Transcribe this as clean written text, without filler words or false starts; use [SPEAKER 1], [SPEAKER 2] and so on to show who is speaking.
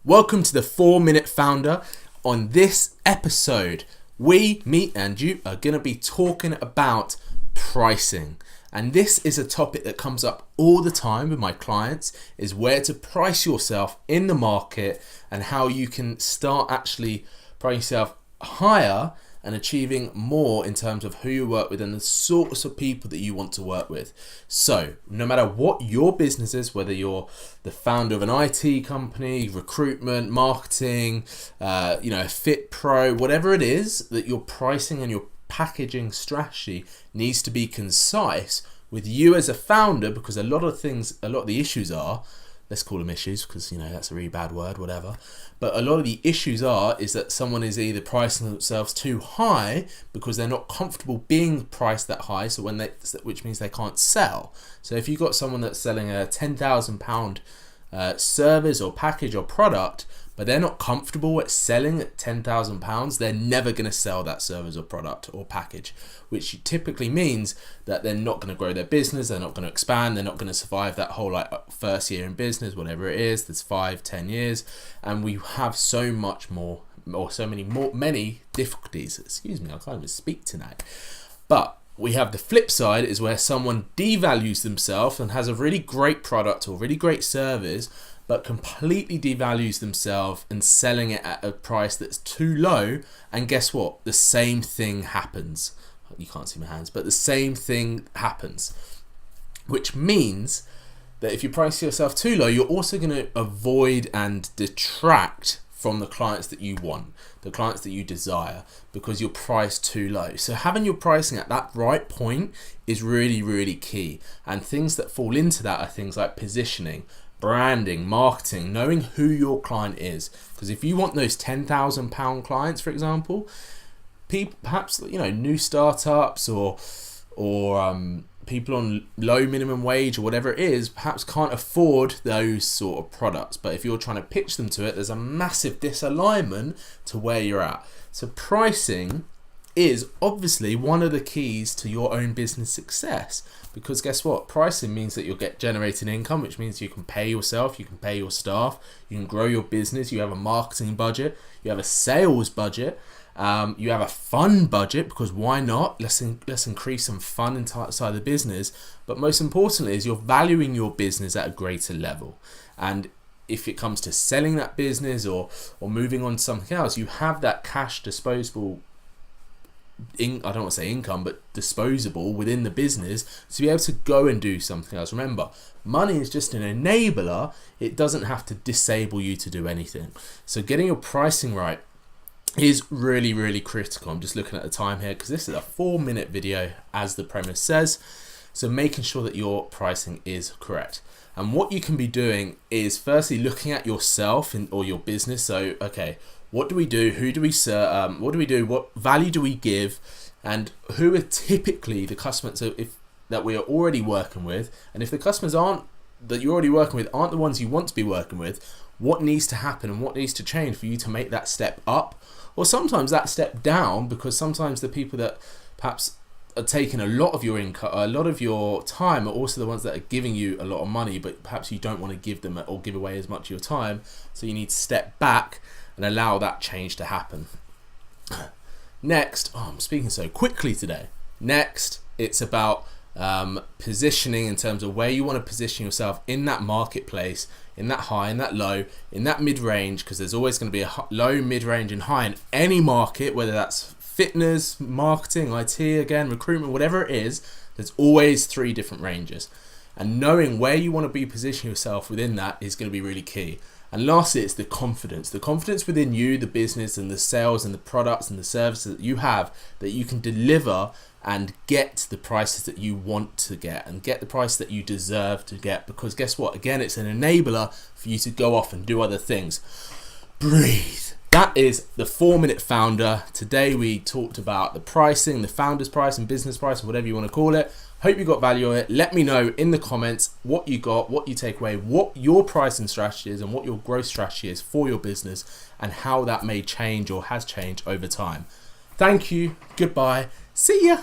[SPEAKER 1] Welcome to the 4-Minute Founder. On this episode, me and you are going to be talking about pricing. And this is a topic that comes up all the time with my clients, is where to price yourself in the market and how you can start actually pricing yourself higher and achieving more in terms of who you work with and the sorts of people that you want to work with. So no matter what your business is, whether you're the founder of an IT company, recruitment, marketing, a fit pro, whatever it is, that your pricing and your packaging strategy needs to be concise with you as a founder, because a lot of the issues are, let's call them issues because that's a really bad word, whatever. But a lot of the issues is that someone is either pricing themselves too high because they're not comfortable being priced that high, which means they can't sell. So if you've got someone that's selling a £10,000 service or package or product, but they're not comfortable at selling at £10,000, they're never going to sell that service or product or package, which typically means that they're not going to grow their business, they're not going to expand, they're not going to survive that whole first year in business, whatever it is, that's 5-10 years, and we have so many difficulties. Excuse me, I can't even speak tonight. But we have the flip side, is where someone devalues themselves and has a really great product or really great service, but completely devalues themselves and selling it at a price that's too low. And guess what? The same thing happens. You can't see my hands, but the same thing happens, which means that if you price yourself too low, you're also going to avoid and detract from the clients that you want, the clients that you desire, because you're priced too low. So having your pricing at that right point is really, really key. And things that fall into that are things like positioning, branding, marketing, knowing who your client is. Because if you want those £10,000 clients, for example, people, perhaps new startups or people on low minimum wage or whatever it is, perhaps can't afford those sort of products. But if you're trying to pitch them to it, there's a massive disalignment to where you're at. So pricing is obviously one of the keys to your own business success, because guess what? Pricing means that you'll get generating income, which means you can pay yourself, you can pay your staff, you can grow your business, you have a marketing budget, you have a sales budget, you have a fun budget, because why not? Let's increase some fun inside the business. But most importantly is you're valuing your business at a greater level. And if it comes to selling that business or moving on to something else, you have that cash disposable, I don't want to say income, but disposable within the business to be able to go and do something else. Remember, money is just an enabler. It doesn't have to disable you to do anything. So getting your pricing right is really, really critical. I'm just looking at the time here because this is a 4-minute video, as the premise says. So making sure that your pricing is correct. And what you can be doing is firstly looking at yourself or your business. So, okay, what do we do? Who do we serve? What do we do? What value do we give? And who are typically the customers that we are already working with? And if the customers that you're already working with aren't the ones you want to be working with, what needs to happen and what needs to change for you to make that step up? Or sometimes that step down, because sometimes the people that perhaps are taking a lot of your income, a lot of your time, are also the ones that are giving you a lot of money, but perhaps you don't want to give them or give away as much of your time. So you need to step back and allow that change to happen. Next, I'm speaking so quickly today. Next, it's about positioning in terms of where you want to position yourself in that marketplace, in that high, in that low, in that mid-range, because there's always going to be a low, mid-range and high in any market, whether that's fitness, marketing, IT, again, recruitment, whatever it is. There's always 3 different ranges, and knowing where you want to be positioning yourself within that is going to be really key. And lastly, it's the confidence within you, the business and the sales and the products and the services that you have, that you can deliver and get the prices that you want to get and get the price that you deserve to get. Because guess what? Again, it's an enabler for you to go off and do other things. Breathe. That is the 4-Minute Founder. Today we talked about the pricing, the founder's price and business price, whatever you want to call it. Hope you got value on it. Let me know in the comments what you got, what you take away, what your pricing strategy is and what your growth strategy is for your business, and how that may change or has changed over time. Thank you. Goodbye. See ya.